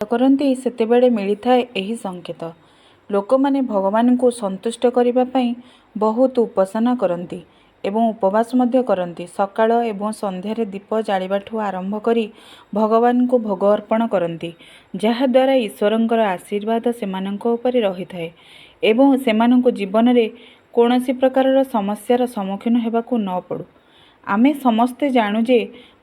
କରନ୍ତି ସେତେବେଳେ ମିଳିଥାଏ ଏହି ସଂକେତ। ଲୋକମାନେ ଭଗବାନଙ୍କୁ ସନ୍ତୁଷ୍ଟ କରିବା ପାଇଁ ବହୁତ ଉପାସନା କରନ୍ତି ଏବଂ ଉପବାସ ମଧ୍ୟ କରନ୍ତି। ସକାଳ ଏବଂ ସନ୍ଧ୍ୟାରେ ଦୀପ ଜାଳିବାଠୁ ଆରମ୍ଭ କରି ଭଗବାନଙ୍କୁ ଭୋଗ ଅର୍ପଣ କରନ୍ତି, ଯାହାଦ୍ୱାରା ଈଶ୍ୱରଙ୍କର ଆଶୀର୍ବାଦ ସେମାନଙ୍କ ଉପରେ ରହିଥାଏ ଏବଂ ସେମାନଙ୍କୁ ଜୀବନରେ କୌଣସି ପ୍ରକାରର ସମସ୍ୟାର ସମ୍ମୁଖୀନ ହେବାକୁ ନ ପଡ଼ୁ। ଆମେ ସମସ୍ତେ ଜାଣୁ ଯେ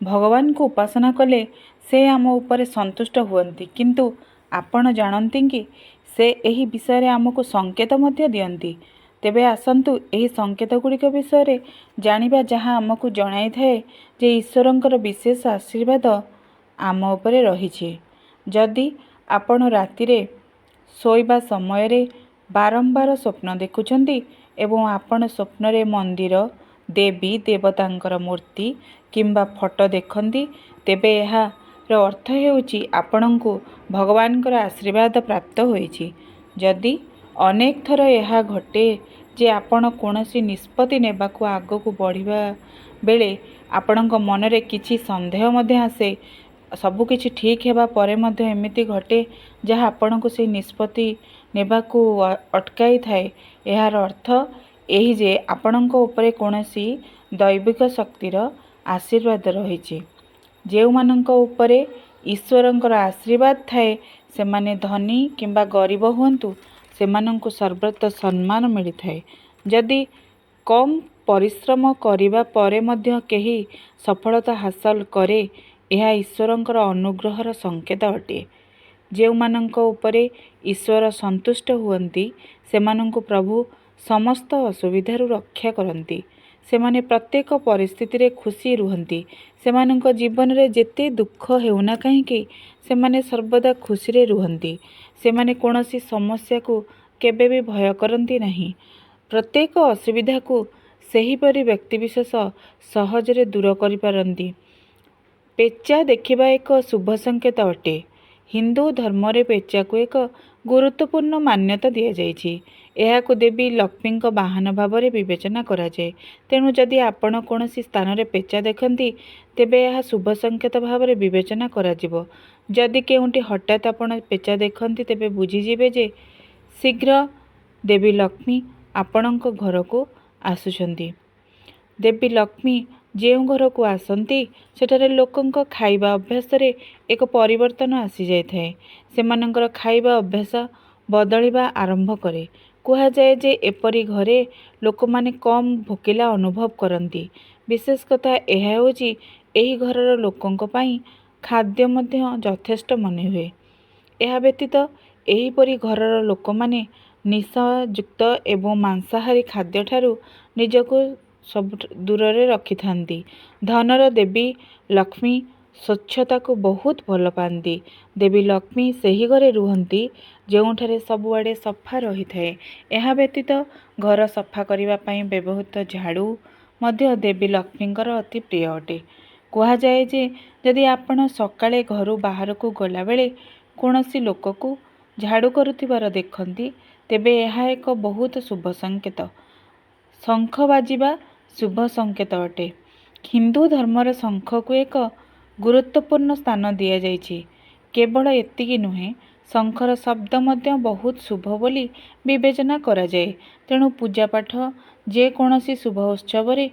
ଭଗବାନଙ୍କୁ ଉପାସନା କଲେ ସେ ଆମ ଉପରେ ସନ୍ତୁଷ୍ଟ ହୁଅନ୍ତି, କିନ୍ତୁ ଆପଣ ଜାଣନ୍ତି କି ସେ ଏହି ବିଷୟରେ ଆମକୁ ସଂକେତ ମଧ୍ୟ ଦିଅନ୍ତି। ତେବେ ଆସନ୍ତୁ ଏହି ସଂକେତ ଗୁଡ଼ିକ ବିଷୟରେ ଜାଣିବା, ଯାହା ଆମକୁ ଜଣାଇଥାଏ ଯେ ଈଶ୍ୱରଙ୍କର ବିଶେଷ ଆଶୀର୍ବାଦ ଆମ ଉପରେ ରହିଛି। ଯଦି ଆପଣ ରାତିରେ ଶୋଇବା ସମୟରେ ବାରମ୍ବାର ସ୍ୱପ୍ନ ଦେଖୁଛନ୍ତି ଏବଂ ଆପଣ ସ୍ୱପ୍ନରେ ମନ୍ଦିର, ଦେବୀ ଦେବତାଙ୍କର ମୂର୍ତ୍ତି କିମ୍ବା ଫଟୋ ଦେଖନ୍ତି, ତେବେ ଏହାର ଅର୍ଥ ହେଉଛି ଆପଣଙ୍କୁ ଭଗବାନଙ୍କର ଆଶୀର୍ବାଦ ପ୍ରାପ୍ତ ହୋଇଛି। ଯଦି ଅନେକ ଥର ଏହା ଘଟେ ଯେ ଆପଣ କୌଣସି ନିଷ୍ପତ୍ତି ନେବାକୁ ଆଗକୁ ବଢ଼ିବା ବେଳେ ଆପଣଙ୍କ ମନରେ କିଛି ସନ୍ଦେହ ମଧ୍ୟ ଆସେ, ସବୁକିଛି ଠିକ୍ ହେବା ପରେ ମଧ୍ୟ ଏମିତି ଘଟେ ଯାହା ଆପଣଙ୍କୁ ସେହି ନିଷ୍ପତ୍ତି ନେବାକୁ ଅଟକାଇଥାଏ, ଏହାର ଅର୍ଥ ଏହି ଯେ ଆପଣଙ୍କ ଉପରେ କୌଣସି ଦୈବିକ ଶକ୍ତିର ଆଶୀର୍ବାଦ ରହିଛି। ଯେଉଁମାନଙ୍କ ଉପରେ ଈଶ୍ୱରଙ୍କର ଆଶୀର୍ବାଦ ଥାଏ, ସେମାନେ ଧନୀ କିମ୍ବା ଗରିବ ହୁଅନ୍ତୁ, ସେମାନଙ୍କୁ ସର୍ବତ୍ର ସମ୍ମାନ ମିଳିଥାଏ। ଯଦି କମ୍ ପରିଶ୍ରମ କରିବା ପରେ ମଧ୍ୟ କେହି ସଫଳତା ହାସଲ କରେ, ଏହା ଈଶ୍ୱରଙ୍କର ଅନୁଗ୍ରହର ସଂକେତ ଅଟେ। ଯେଉଁମାନଙ୍କ ଉପରେ ଈଶ୍ୱର ସନ୍ତୁଷ୍ଟ ହୁଅନ୍ତି, ସେମାନଙ୍କୁ ପ୍ରଭୁ ସମସ୍ତ ଅସୁବିଧାରୁ ରକ୍ଷା କରନ୍ତି। ସେମାନେ ପ୍ରତ୍ୟେକ ପରିସ୍ଥିତିରେ ଖୁସି ରୁହନ୍ତି। ସେମାନଙ୍କ ଜୀବନରେ ଯେତେ ଦୁଃଖ ହେଉନା କାହିଁକି, ସେମାନେ ସର୍ବଦା ଖୁସିରେ ରୁହନ୍ତି। ସେମାନେ କୌଣସି ସମସ୍ୟାକୁ କେବେ ବି ଭୟ କରନ୍ତି ନାହିଁ। ପ୍ରତ୍ୟେକ ଅସୁବିଧାକୁ ସେହିପରି ବ୍ୟକ୍ତିବିଶେଷ ସହଜରେ ଦୂର କରିପାରନ୍ତି। ପେଚା ଦେଖିବା ଏକ ଶୁଭ ସଂକେତ ଅଟେ। ହିନ୍ଦୁ ଧର୍ମରେ ପେଚାକୁ ଏକ ଗୁରୁତ୍ୱପୂର୍ଣ୍ଣ ମାନ୍ୟତା ଦିଆଯାଇଛି। ଏହାକୁ ଦେବୀ ଲକ୍ଷ୍ମୀଙ୍କ ବାହନ ଭାବରେ ବିବେଚନା କରାଯାଏ। ତେଣୁ ଯଦି ଆପଣ କୌଣସି ସ୍ଥାନରେ ପେଚା ଦେଖନ୍ତି, ତେବେ ଏହା ଶୁଭ ସଂକେତ ଭାବରେ ବିବେଚନା କରାଯିବ। ଯଦି କେଉଁଠି ହଠାତ୍ ଆପଣ ପେଚା ଦେଖନ୍ତି, ତେବେ ବୁଝିଯିବେ ଯେ ଶୀଘ୍ର ଦେବୀ ଲକ୍ଷ୍ମୀ ଆପଣଙ୍କ ଘରକୁ ଆସୁଛନ୍ତି। ଦେବୀ ଲକ୍ଷ୍ମୀ ଯେଉଁ ଘରକୁ ଆସନ୍ତି, ସେଠାରେ ଲୋକଙ୍କ ଖାଇବା ଅଭ୍ୟାସରେ ଏକ ପରିବର୍ତ୍ତନ ଆସିଯାଇଥାଏ। ସେମାନଙ୍କର ଖାଇବା ଅଭ୍ୟାସ ବଦଳିବା ଆରମ୍ଭ କରେ। କୁହାଯାଏ ଯେ ଏପରି ଘରେ ଲୋକମାନେ କମ୍ ଭୋକିଲା ଅନୁଭବ କରନ୍ତି। ବିଶେଷ କଥା ଏହା ହେଉଛି ଏହି ଘରର ଲୋକଙ୍କ ପାଇଁ ଖାଦ୍ୟ ମଧ୍ୟ ଯଥେଷ୍ଟ ମନେହୁଏ। ଏହା ବ୍ୟତୀତ ଏହିପରି ଘରର ଲୋକମାନେ ନିଶାଯୁକ୍ତ ଏବଂ ମାଂସାହାରୀ ଖାଦ୍ୟଠାରୁ ନିଜକୁ ଦୂରରେ ରଖିଥାନ୍ତି। ଧନର ଦେବୀ ଲକ୍ଷ୍ମୀ ସ୍ୱଚ୍ଛତାକୁ ବହୁତ ଭଲ ପାଆନ୍ତି। ଦେବୀ ଲକ୍ଷ୍ମୀ ସେହି ଘରେ ରୁହନ୍ତି ଯେଉଁଠାରେ ସବୁଆଡ଼େ ସଫା ରହିଥାଏ। ଏହା ବ୍ୟତୀତ ଘର ସଫା କରିବା ପାଇଁ ବ୍ୟବହୃତ ଝାଡ଼ୁ ମଧ୍ୟ ଦେବୀ ଲକ୍ଷ୍ମୀଙ୍କର ଅତି ପ୍ରିୟ ଅଟେ। କୁହାଯାଏ ଯେ ଯଦି ଆପଣ ସକାଳେ ଘରୁ ବାହାରକୁ ଗଲାବେଳେ କୌଣସି ଲୋକକୁ ଝାଡ଼ୁ କରୁଥିବାର ଦେଖନ୍ତି, ତେବେ ଏହା ଏକ ବହୁତ ଶୁଭ ସଂକେତ। ଶଙ୍ଖ ବାଜିବା ଶୁଭ ସଂକେତ ଅଟେ। ହିନ୍ଦୁ ଧର୍ମରେ ଶଙ୍ଖକୁ ଏକ ଗୁରୁତ୍ୱପୂର୍ଣ୍ଣ ସ୍ଥାନ ଦିଆଯାଇଛି। କେବଳ ଏତିକି ନୁହେଁ, ଶଙ୍ଖର ଶବ୍ଦ ମଧ୍ୟ ବହୁତ ଶୁଭ ବୋଲି ବିବେଚନା କରାଯାଏ। ତେଣୁ ପୂଜାପାଠ, ଯେକୌଣସି ଶୁଭ ଉତ୍ସବରେ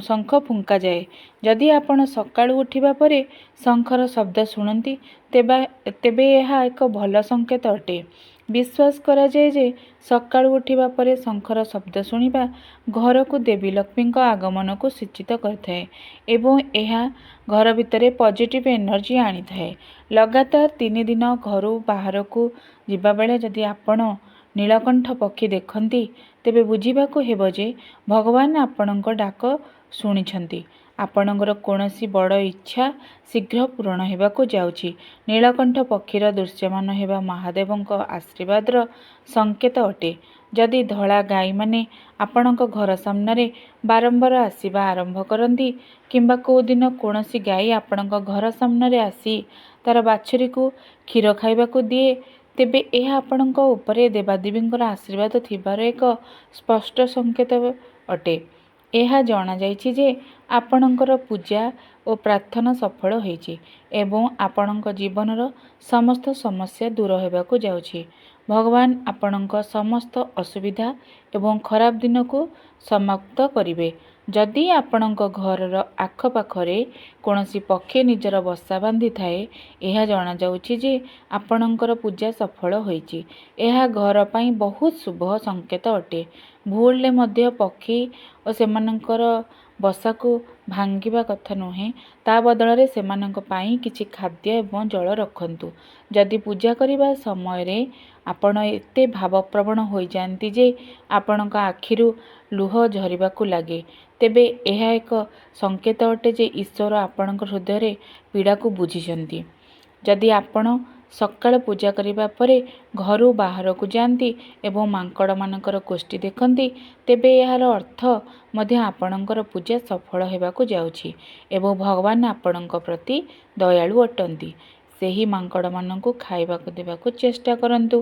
ଶଙ୍ଖ ଫୁଙ୍କାଯାଏ। ଯଦି ଆପଣ ସକାଳୁ ଉଠିବା ପରେ ଶଙ୍ଖର ଶବ୍ଦ ଶୁଣନ୍ତି, ତେବେ ଏହା ଏକ ଭଲ ସଂକେତ ଅଟେ। ବିଶ୍ୱାସ କରାଯାଏ ଯେ ସକାଳୁ ଉଠିବା ପରେ ଶଙ୍ଖର ଶବ୍ଦ ଶୁଣିବା ଘରକୁ ଦେବୀ ଲକ୍ଷ୍ମୀଙ୍କ ଆଗମନକୁ ସୂଚିତ କରିଥାଏ ଏବଂ ଏହା ଘର ଭିତରେ ପଜିଟିଭ୍ ଏନର୍ଜି ଆଣିଥାଏ। ଲଗାତାର 3 ଦିନ ଘରୁ ବାହାରକୁ ଯିବାବେଳେ ଯଦି ଆପଣ ନୀଳକଣ୍ଠ ପକ୍ଷୀ ଦେଖନ୍ତି, ତେବେ ବୁଝିବାକୁ ହେବ ଯେ ଭଗବାନ ଆପଣଙ୍କ ଡାକ ଶୁଣିଛନ୍ତି। ଆପଣଙ୍କର କୌଣସି ବଡ଼ ଇଚ୍ଛା ଶୀଘ୍ର ପୂରଣ ହେବାକୁ ଯାଉଛି। ନୀଳକଣ୍ଠ ପକ୍ଷୀର ଦୃଶ୍ୟମାନ ହେବା ମହାଦେବଙ୍କ ଆଶୀର୍ବାଦର ସଂକେତ ଅଟେ। ଯଦି ଧଳା ଗାଈମାନେ ଆପଣଙ୍କ ଘର ସାମ୍ନାରେ ବାରମ୍ବାର ଆସିବା ଆରମ୍ଭ କରନ୍ତି କିମ୍ବା କେଉଁ ଦିନ କୌଣସି ଗାଈ ଆପଣଙ୍କ ଘର ସାମ୍ନାରେ ଆସି ତା'ର ବାଛୁରୀକୁ କ୍ଷୀର ଖାଇବାକୁ ଦିଏ, ତେବେ ଏହା ଆପଣଙ୍କ ଉପରେ ଦେବାଦେବୀଙ୍କର ଆଶୀର୍ବାଦ ଥିବାର ଏକ ସ୍ପଷ୍ଟ ସଂକେତ ଅଟେ। ଏହା ଜଣାଯାଇଛି ଯେ ଆପଣଙ୍କର ପୂଜା ଓ ପ୍ରାର୍ଥନା ସଫଳ ହୋଇଛି ଏବଂ ଆପଣଙ୍କ ଜୀବନର ସମସ୍ତ ସମସ୍ୟା ଦୂର ହେବାକୁ ଯାଉଛି। ଭଗବାନ ଆପଣଙ୍କ ସମସ୍ତ ଅସୁବିଧା ଏବଂ ଖରାପ ଦିନକୁ ସମାପ୍ତ କରିବେ। ଯଦି ଆପଣଙ୍କ ଘରର ଆଖପାଖରେ କୌଣସି ପକ୍ଷୀ ନିଜର ବସା ବାନ୍ଧିଥାଏ, ଏହା ଜଣାଯାଉଛି ଯେ ଆପଣଙ୍କର ପୂଜା ସଫଳ ହୋଇଛି। ଏହା ଘର ପାଇଁ ବହୁତ ଶୁଭ ସଂକେତ ଅଟେ। ଭୁଲରେ ମଧ୍ୟ ପକ୍ଷୀ ଓ ସେମାନଙ୍କର ବସାକୁ ଭାଙ୍ଗିବା କଥା ନୁହେଁ। ତା ବଦଳରେ ସେମାନଙ୍କ ପାଇଁ କିଛି ଖାଦ୍ୟ ଏବଂ ଜଳ ରଖନ୍ତୁ। ଯଦି ପୂଜା କରିବା ସମୟରେ ଆପଣ ଏତେ ଭାବପ୍ରବଣ ହୋଇଯାଆନ୍ତି ଯେ ଆପଣଙ୍କ ଆଖିରୁ ଲୁହ ଝରିବାକୁ ଲାଗେ, ତେବେ ଏହା ଏକ ସଂକେତ ଅଟେ ଯେ ଈଶ୍ୱର ଆପଣଙ୍କ ହୃଦୟରେ ପୀଡ଼ାକୁ ବୁଝିଛନ୍ତି। ଯଦି ଆପଣ ସକାଳ ପୂଜା କରିବା ପରେ ଘରୁ ବାହାରକୁ ଯାଆନ୍ତି ଏବଂ ମାଙ୍କଡ଼ମାନଙ୍କର ଗୋଷ୍ଠୀ ଦେଖନ୍ତି, ତେବେ ଏହାର ଅର୍ଥ ମଧ୍ୟ ଆପଣଙ୍କର ପୂଜା ସଫଳ ହେବାକୁ ଯାଉଛି ଏବଂ ଭଗବାନ ଆପଣଙ୍କ ପ୍ରତି ଦୟାଳୁ ଅଟନ୍ତି। ସେହି ମାଙ୍କଡ଼ମାନଙ୍କୁ ଖାଇବାକୁ ଦେବାକୁ ଚେଷ୍ଟା କରନ୍ତୁ।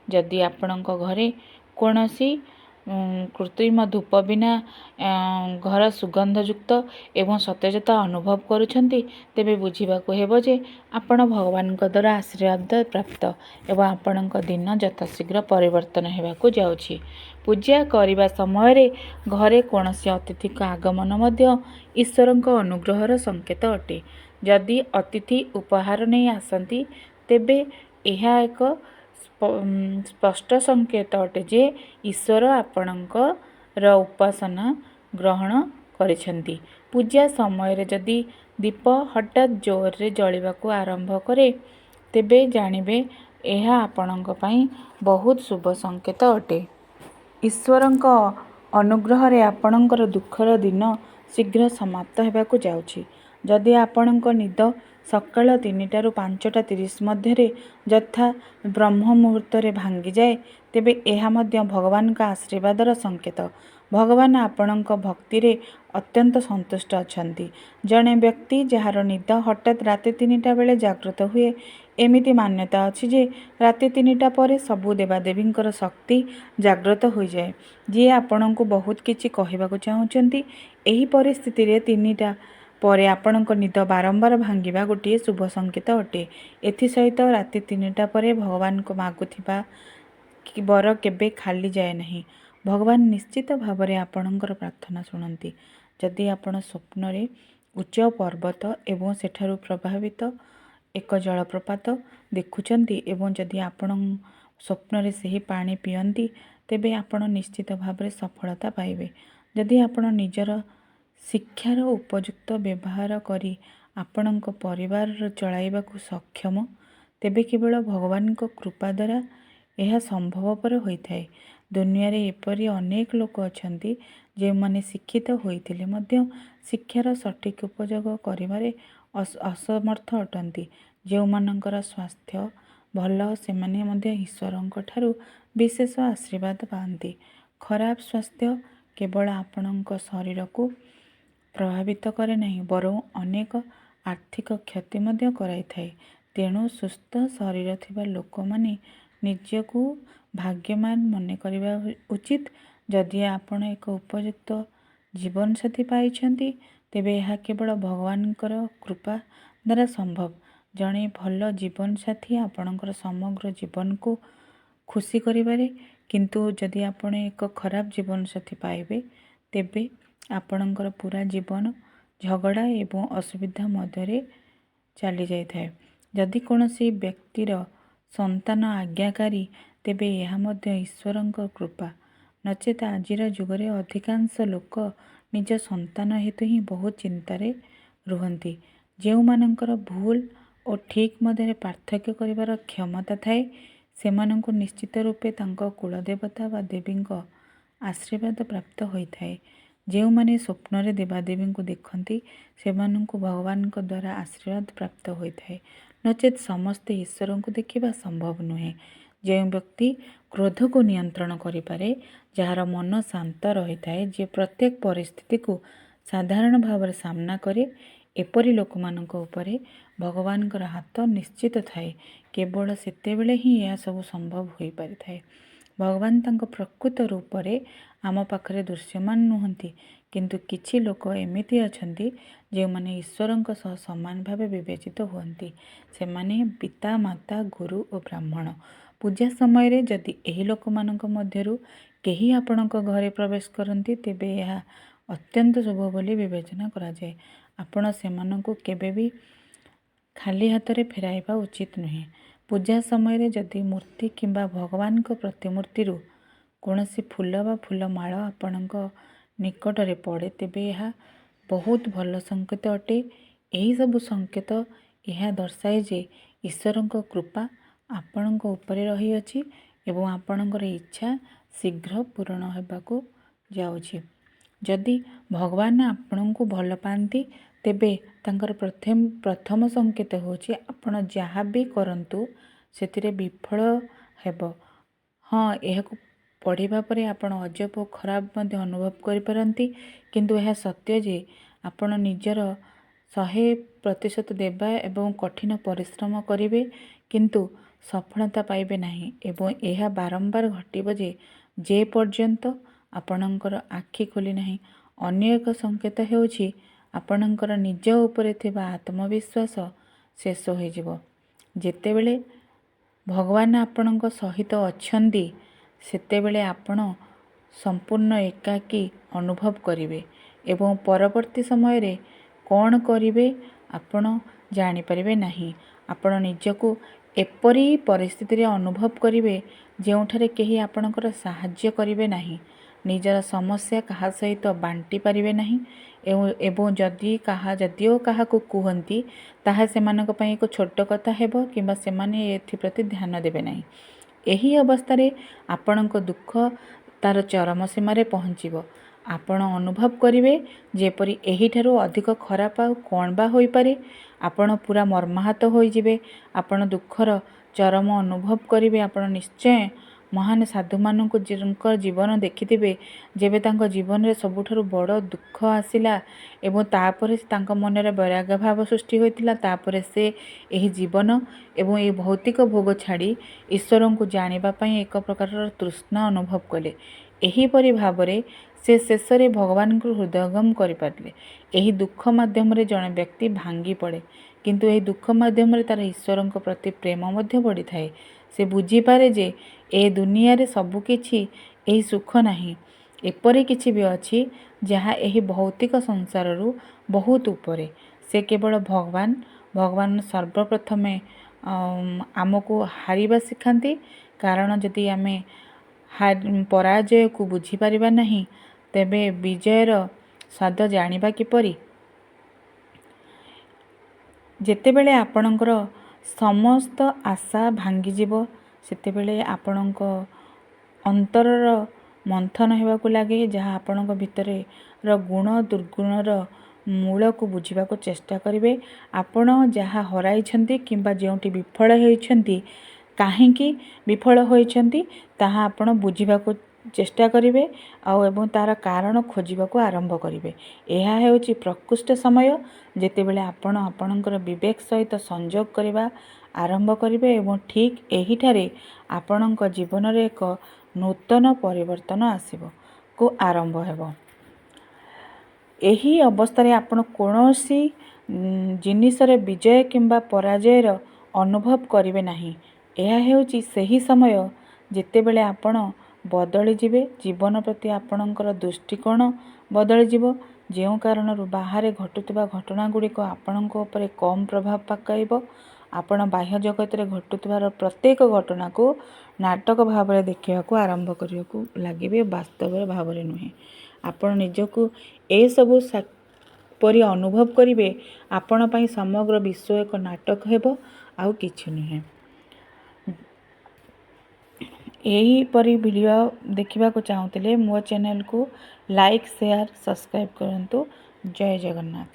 ଯଦି ଆପଣଙ୍କ ଘରେ କୌଣସି କୃତ୍ରିମ ଧୂପ ବିନା ଘର ସୁଗନ୍ଧଯୁକ୍ତ ଏବଂ ସତେଜତା ଅନୁଭବ କରୁଛନ୍ତି, ତେବେ ବୁଝିବାକୁ ହେବ ଯେ ଆପଣ ଭଗବାନଙ୍କ ଦ୍ୱାରା ଆଶୀର୍ବାଦ ପ୍ରାପ୍ତ ଏବଂ ଆପଣଙ୍କ ଦିନ ଯଥାଶୀଘ୍ର ପରିବର୍ତ୍ତନ ହେବାକୁ ଯାଉଛି। ପୂଜା କରିବା ସମୟରେ ଘରେ କୌଣସି ଅତିଥିଙ୍କ ଆଗମନ ମଧ୍ୟ ଈଶ୍ୱରଙ୍କ ଅନୁଗ୍ରହର ସଂକେତ ଅଟେ। ଯଦି ଅତିଥି ଉପହାର ନେଇ ଆସନ୍ତି, ତେବେ ଏହା ଏକ ସ୍ପଷ୍ଟ ସଂକେତ ଅଟେ ଯେ ଈଶ୍ୱର ଆପଣଙ୍କର ଉପାସନା ଗ୍ରହଣ କରିଛନ୍ତି। ପୂଜା ସମୟରେ ଯଦି ଦୀପ ହଠାତ୍ ଜୋରରେ ଜଳିବାକୁ ଆରମ୍ଭ କରେ, ତେବେ ଜାଣିବେ ଏହା ଆପଣଙ୍କ ପାଇଁ ବହୁତ ଶୁଭ ସଂକେତ ଅଟେ। ଈଶ୍ୱରଙ୍କ ଅନୁଗ୍ରହରେ ଆପଣଙ୍କର ଦୁଃଖର ଦିନ ଶୀଘ୍ର ସମାପ୍ତ ହେବାକୁ ଯାଉଛି। ଯଦି ଆପଣଙ୍କ ନିଦ ସକାଳ 3ଟାରୁ 5:30 ମଧ୍ୟରେ ଯଥା ବ୍ରହ୍ମ ମୁହୂର୍ତ୍ତରେ ଭାଙ୍ଗିଯାଏ, ତେବେ ଏହା ମଧ୍ୟ ଭଗବାନଙ୍କ ଆଶୀର୍ବାଦର ସଂକେତ। ଭଗବାନ ଆପଣଙ୍କ ଭକ୍ତିରେ ଅତ୍ୟନ୍ତ ସନ୍ତୁଷ୍ଟ ଅଛନ୍ତି। ଜଣେ ବ୍ୟକ୍ତି ଯାହାର ନିଦ ହଠାତ୍ ରାତି 3ଟା ବେଳେ ଜାଗ୍ରତ ହୁଏ, ଏମିତି ମାନ୍ୟତା ଅଛି ଯେ ରାତି 3ଟା ପରେ ସବୁ ଦେବାଦେବୀଙ୍କର ଶକ୍ତି ଜାଗ୍ରତ ହୋଇଯାଏ, ଯିଏ ଆପଣଙ୍କୁ ବହୁତ କିଛି କହିବାକୁ ଚାହୁଁଛନ୍ତି। ଏହି ପରିସ୍ଥିତିରେ 3ଟା ପରେ ଆପଣଙ୍କ ନିଦ ବାରମ୍ବାର ଭାଙ୍ଗିବା ଗୋଟିଏ ଶୁଭ ସଂକେତ ଅଟେ। ଏଥିସହିତ ରାତି 3ଟା ପରେ ଭଗବାନଙ୍କୁ ମାଗୁଥିବା ବର କେବେ ଖାଲି ଯାଏ ନାହିଁ। ଭଗବାନ ନିଶ୍ଚିତ ଭାବରେ ଆପଣଙ୍କର ପ୍ରାର୍ଥନା ଶୁଣନ୍ତି। ଯଦି ଆପଣ ସ୍ୱପ୍ନରେ ଉଚ୍ଚ ପର୍ବତ ଏବଂ ସେଠାରୁ ପ୍ରବାହିତ ଏକ ଜଳପ୍ରପାତ ଦେଖୁଛନ୍ତି ଏବଂ ଯଦି ଆପଣ ସ୍ୱପ୍ନରେ ସେହି ପାଣି ପିଅନ୍ତି, ତେବେ ଆପଣ ନିଶ୍ଚିତ ଭାବରେ ସଫଳତା ପାଇବେ। ଯଦି ଆପଣ ନିଜର ଶିକ୍ଷାର ଉପଯୁକ୍ତ ବ୍ୟବହାର କରି ଆପଣଙ୍କ ପରିବାର ଚଳାଇବାକୁ ସକ୍ଷମ, ତେବେ କେବଳ ଭଗବାନଙ୍କ କୃପା ଦ୍ୱାରା ଏହା ସମ୍ଭବପର ହୋଇଥାଏ। ଦୁନିଆରେ ଏପରି ଅନେକ ଲୋକ ଅଛନ୍ତି ଯେଉଁମାନେ ଶିକ୍ଷିତ ହୋଇଥିଲେ ମଧ୍ୟ ଶିକ୍ଷାର ସଠିକ୍ ଉପଯୋଗ କରିବାରେ ଅସମର୍ଥ ଅଟନ୍ତି। ଯେଉଁମାନଙ୍କର ସ୍ୱାସ୍ଥ୍ୟ ଭଲ, ସେମାନେ ମଧ୍ୟ ଈଶ୍ୱରଙ୍କ ଠାରୁ ବିଶେଷ ଆଶୀର୍ବାଦ ପାଆନ୍ତି। ଖରାପ ସ୍ୱାସ୍ଥ୍ୟ କେବଳ ଆପଣଙ୍କ ଶରୀରକୁ ପ୍ରଭାବିତ କରେ ନାହିଁ, ବରଂ ଅନେକ ଆର୍ଥିକ କ୍ଷତି ମଧ୍ୟ କରାଇଥାଏ। ତେଣୁ ସୁସ୍ଥ ଶରୀର ଥିବା ଲୋକମାନେ ନିଜକୁ ଭାଗ୍ୟବାନ ମନେ କରିବା ଉଚିତ। ଯଦି ଆପଣ ଏକ ଉପଯୁକ୍ତ ଜୀବନସାଥୀ ପାଇଛନ୍ତି, ତେବେ ଏହା କେବଳ ଭଗବାନଙ୍କର କୃପା ଦ୍ୱାରା ସମ୍ଭବ। ଜଣେ ଭଲ ଜୀବନସାଥୀ ଆପଣଙ୍କର ସମଗ୍ର ଜୀବନକୁ ଖୁସି କରିପାରେ, କିନ୍ତୁ ଯଦି ଆପଣ ଏକ ଖରାପ ଜୀବନସାଥୀ ପାଇବେ, ତେବେ ଆପଣଙ୍କର ପୁରା ଜୀବନ ଝଗଡ଼ା ଏବଂ ଅସୁବିଧା ମଧ୍ୟରେ ଚାଲିଯାଇଥାଏ। ଯଦି କୌଣସି ବ୍ୟକ୍ତିର ସନ୍ତାନ ଆଜ୍ଞାକାରୀ, ତେବେ ଏହା ମଧ୍ୟ ଈଶ୍ୱରଙ୍କ କୃପା। ନଚେତ୍ ଆଜିର ଯୁଗରେ ଅଧିକାଂଶ ଲୋକ ନିଜ ସନ୍ତାନ ହେତୁ ହିଁ ବହୁତ ଚିନ୍ତାରେ ରୁହନ୍ତି। ଯେଉଁମାନଙ୍କର ଭୁଲ ଓ ଠିକ୍ ମଧ୍ୟରେ ପାର୍ଥକ୍ୟ କରିବାର କ୍ଷମତା ଥାଏ, ସେମାନଙ୍କୁ ନିଶ୍ଚିତ ରୂପେ ତାଙ୍କ କୁଳଦେବତା ବା ଦେବୀଙ୍କ ଆଶୀର୍ବାଦ ପ୍ରାପ୍ତ ହୋଇଥାଏ। ଯେଉଁମାନେ ସ୍ୱପ୍ନରେ ଦେବାଦେବୀଙ୍କୁ ଦେଖନ୍ତି, ସେମାନଙ୍କୁ ଭଗବାନଙ୍କ ଦ୍ୱାରା ଆଶୀର୍ବାଦ ପ୍ରାପ୍ତ ହୋଇଥାଏ। ନଚେତ୍ ସମସ୍ତେ ଈଶ୍ୱରଙ୍କୁ ଦେଖିବା ସମ୍ଭବ ନୁହେଁ। ଯେଉଁ ବ୍ୟକ୍ତି କ୍ରୋଧକୁ ନିୟନ୍ତ୍ରଣ କରିପାରେ, ଯାହାର ମନ ଶାନ୍ତ ରହିଥାଏ, ଯିଏ ପ୍ରତ୍ୟେକ ପରିସ୍ଥିତିକୁ ସାଧାରଣ ଭାବରେ ସାମ୍ନା କରେ, ଏପରି ଲୋକମାନଙ୍କ ଉପରେ ଭଗବାନଙ୍କର ହାତ ନିଶ୍ଚିତ ଥାଏ। କେବଳ ସେତେବେଳେ ହିଁ ଏହା ସବୁ ସମ୍ଭବ ହୋଇପାରିଥାଏ। ଭଗବାନ ତାଙ୍କ ପ୍ରକୃତ ରୂପରେ ଆମ ପାଖରେ ଦୃଶ୍ୟମାନ ନୁହନ୍ତି, କିନ୍ତୁ କିଛି ଲୋକ ଏମିତି ଅଛନ୍ତି ଯେଉଁମାନେ ଈଶ୍ୱରଙ୍କ ସହ ସମାନ ଭାବେ ବିବେଚିତ ହୁଅନ୍ତି। ସେମାନେ ପିତା, ମାତା, ଗୁରୁ ଓ ବ୍ରାହ୍ମଣ। ପୂଜା ସମୟରେ ଯଦି ଏହି ଲୋକମାନଙ୍କ ମଧ୍ୟରୁ କେହି ଆପଣଙ୍କ ଘରେ ପ୍ରବେଶ କରନ୍ତି ତେବେ ଏହା ଅତ୍ୟନ୍ତ ଶୁଭ ବୋଲି ବିବେଚନା କରାଯାଏ। ଆପଣ ସେମାନଙ୍କୁ କେବେ ବି ଖାଲି ହାତରେ ଫେରାଇବା ଉଚିତ ନୁହେଁ। ପୂଜା ସମୟରେ ଯଦି ମୂର୍ତ୍ତି କିମ୍ବା ଭଗବାନଙ୍କ ପ୍ରତିମୂର୍ତ୍ତିରୁ କୌଣସି ଫୁଲ ବା ଫୁଲମାଳ ଆପଣଙ୍କ ନିକଟରେ ପଡ଼େ ତେବେ ଏହା ବହୁତ ଭଲ ସଂକେତ ଅଟେ। ଏହିସବୁ ସଂକେତ ଏହା ଦର୍ଶାଏ ଯେ ଈଶ୍ୱରଙ୍କ କୃପା ଆପଣଙ୍କ ଉପରେ ରହିଅଛି ଏବଂ ଆପଣଙ୍କର ଇଚ୍ଛା ଶୀଘ୍ର ପୂରଣ ହେବାକୁ ଯାଉଛି। ଯଦି ଭଗବାନ ଆପଣଙ୍କୁ ଭଲ ପାଆନ୍ତି ତେବେ ତାଙ୍କର ପ୍ରଥମ ସଂକେତ ହେଉଛି ଆପଣ ଯାହା ବି କରନ୍ତୁ ସେଥିରେ ବିଫଳ ହେବ। ହଁ, ଏହାକୁ ପଢ଼ିବା ପରେ ଆପଣ ଅଜବ ଓ ଖରାପ ମଧ୍ୟ ଅନୁଭବ କରିପାରନ୍ତି, କିନ୍ତୁ ଏହା ସତ୍ୟ ଯେ ଆପଣ ନିଜର 100% ଦେବା ଏବଂ କଠିନ ପରିଶ୍ରମ କରିବେ କିନ୍ତୁ ସଫଳତା ପାଇବେ ନାହିଁ ଏବଂ ଏହା ବାରମ୍ବାର ଘଟିବ ଯେ ପର୍ଯ୍ୟନ୍ତ ଆପଣଙ୍କର ଆଖି ଖୋଲି ନାହିଁ। ଅନ୍ୟ ଏକ ସଂକେତ ହେଉଛି ଆପଣଙ୍କର ନିଜ ଉପରେ ଥିବା ଆତ୍ମବିଶ୍ୱାସ ଶେଷ ହୋଇଯିବ। ଯେତେବେଳେ ଭଗବାନ ଆପଣଙ୍କ ସହିତ ଅଛନ୍ତି ସେତେବେଳେ ଆପଣ ସମ୍ପୂର୍ଣ୍ଣ ଏକାକୀ ଅନୁଭବ କରିବେ ଏବଂ ପରବର୍ତ୍ତୀ ସମୟରେ କ'ଣ କରିବେ ଆପଣ ଜାଣିପାରିବେ ନାହିଁ। ଆପଣ ନିଜକୁ ଏପରି ପରିସ୍ଥିତିରେ ଅନୁଭବ କରିବେ ଯେଉଁଠାରେ କେହି ଆପଣଙ୍କର ସାହାଯ୍ୟ କରିବେ ନାହିଁ, ନିଜର ସମସ୍ୟା କାହା ସହିତ ବାଣ୍ଟି ପାରିବେ ନାହିଁ ଏବଂ ଯଦିଓ କାହାକୁ କୁହନ୍ତି ତାହା ସେମାନଙ୍କ ପାଇଁ ଏକ ଛୋଟ କଥା ହେବ କିମ୍ବା ସେମାନେ ଏଥିପ୍ରତି ଧ୍ୟାନ ଦେବେ ନାହିଁ। ଏହି ଅବସ୍ଥାରେ ଆପଣଙ୍କ ଦୁଃଖ ତାର ଚରମ ସୀମାରେ ପହଞ୍ଚିବ। ଆପଣ ଅନୁଭବ କରିବେ ଯେପରି ଏହିଠାରୁ ଅଧିକ ଖରାପ ଆଉ କ'ଣ ବା ହୋଇପାରେ। ଆପଣ ପୁରା ମର୍ମାହତ ହୋଇଯିବେ। ଆପଣ ଦୁଃଖର ଚରମ ଅନୁଭବ କରିବେ। ଆପଣ ନିଶ୍ଚୟ ମହାନ ସାଧୁମାନଙ୍କ ଜୀବନ ଦେଖିଥିବେ ଯେବେ ତାଙ୍କ ଜୀବନରେ ସବୁଠାରୁ ବଡ଼ ଦୁଃଖ ଆସିଲା ଏବଂ ତାପରେ ତାଙ୍କ ମନରେ ବୈରାଗ୍ୟ ଭାବ ସୃଷ୍ଟି ହୋଇଥିଲା। ତାପରେ ସେ ଏହି ଜୀବନ ଏବଂ ଏହି ଭୌତିକ ଭୋଗ ଛାଡ଼ି ଈଶ୍ୱରଙ୍କୁ ଜାଣିବା ପାଇଁ ଏକ ପ୍ରକାରର ତୃଷ୍ଣା ଅନୁଭବ କଲେ। ଏହିପରି ଭାବରେ ସେ ଶେଷରେ ଭଗବାନଙ୍କୁ ହୃଦୟଙ୍ଗମ କରିପାରିଲେ। ଏହି ଦୁଃଖ ମାଧ୍ୟମରେ ଜଣେ ବ୍ୟକ୍ତି ଭାଙ୍ଗି ପଡ଼େ, କିନ୍ତୁ ଏହି ଦୁଃଖ ମାଧ୍ୟମରେ ତାର ଈଶ୍ୱରଙ୍କ ପ୍ରତି ପ୍ରେମ ମଧ୍ୟ ବଢ଼ିଥାଏ। ସେ ବୁଝିପାରେ ଯେ ଏ ଦୁନିଆରେ ସବୁକିଛି ଏହି ସୁଖ ନାହିଁ। ଏପରି କିଛି ବି ଅଛି ଯାହା ଏହି ଭୌତିକ ସଂସାରରୁ ବହୁତ ଉପରେ। ସେ କେବଳ ଭଗବାନ ସର୍ବପ୍ରଥମେ ଆମକୁ ହାରିବା ଶିଖାନ୍ତି, କାରଣ ଯଦି ଆମେ ପରାଜୟକୁ ବୁଝିପାରିବା ନାହିଁ ତେବେ ବିଜୟର ସ୍ୱାଦ ଜାଣିବା କିପରି? ଯେତେବେଳେ ଆପଣଙ୍କର ସମସ୍ତ ଆଶା ଭାଙ୍ଗିଯିବ ସେତେବେଳେ ଆପଣଙ୍କ ଅନ୍ତରର ମନ୍ଥନ ହେବାକୁ ଲାଗେ, ଯାହା ଆପଣଙ୍କ ଭିତରର ଗୁଣ ଦୁର୍ଗୁଣର ମୂଳକୁ ବୁଝିବାକୁ ଚେଷ୍ଟା କରିବେ। ଆପଣ ଯାହା ହରାଇଛନ୍ତି କିମ୍ବା ଯେଉଁଠି ବିଫଳ ହୋଇଛନ୍ତି, କାହିଁକି ବିଫଳ ହୋଇଛନ୍ତି ତାହା ଆପଣ ବୁଝିବାକୁ ଚେଷ୍ଟା କରିବେ ଏବଂ ତାର କାରଣ ଖୋଜିବାକୁ ଆରମ୍ଭ କରିବେ। ଏହା ହେଉଛି ପ୍ରକୃଷ୍ଟ ସମୟ ଯେତେବେଳେ ଆପଣ ଆପଣଙ୍କର ବିବେକ ସହିତ ସଂଯୋଗ କରିବା ଆରମ୍ଭ କରିବେ ଏବଂ ଠିକ୍ ଏହିଠାରେ ଆପଣଙ୍କ ଜୀବନରେ ଏକ ନୂତନ ପରିବର୍ତ୍ତନ ଆସିବାକୁ ଆରମ୍ଭ ହେବ। ଏହି ଅବସ୍ଥାରେ ଆପଣ କୌଣସି ଜିନିଷରେ ବିଜୟ କିମ୍ବା ପରାଜୟର ଅନୁଭବ କରିବେ ନାହିଁ। ଏହା ହେଉଛି ସେହି ସମୟ ଯେତେବେଳେ ଆପଣ ବଦଳିଯିବେ। ଜୀବନ ପ୍ରତି ଆପଣଙ୍କର ଦୃଷ୍ଟିକୋଣ ବଦଳିଯିବ, ଯେଉଁ କାରଣରୁ ବାହାରେ ଘଟୁଥିବା ଘଟଣାଗୁଡ଼ିକ ଆପଣଙ୍କ ଉପରେ କମ୍ ପ୍ରଭାବ ପକାଇବ। ଆପଣ ବାହ୍ୟ ଜଗତରେ ଘଟୁଥିବାର ପ୍ରତ୍ୟେକ ଘଟଣାକୁ ନାଟକ ଭାବରେ ଦେଖିବାକୁ ଆରମ୍ଭ କରିବାକୁ ଲାଗିବେ, ବାସ୍ତବ ଭାବରେ ନୁହେଁ। ଆପଣ ନିଜକୁ ଏସବୁ ପରି ଅନୁଭବ କରିବେ। ଆପଣ ପାଇଁ ସମଗ୍ର ବିଶ୍ୱ ଏକ ନାଟକ ହେବ, ଆଉ କିଛି ନୁହେଁ। ଏହିପରି ଭିଡ଼ିଓ ଦେଖିବାକୁ ଚାହୁଁଥିଲେ ମୋ ଚ୍ୟାନେଲକୁ ଲାଇକ୍, ସେୟାର, ସବସ୍କ୍ରାଇବ୍ କରନ୍ତୁ। ଜୟ ଜଗନ୍ନାଥ।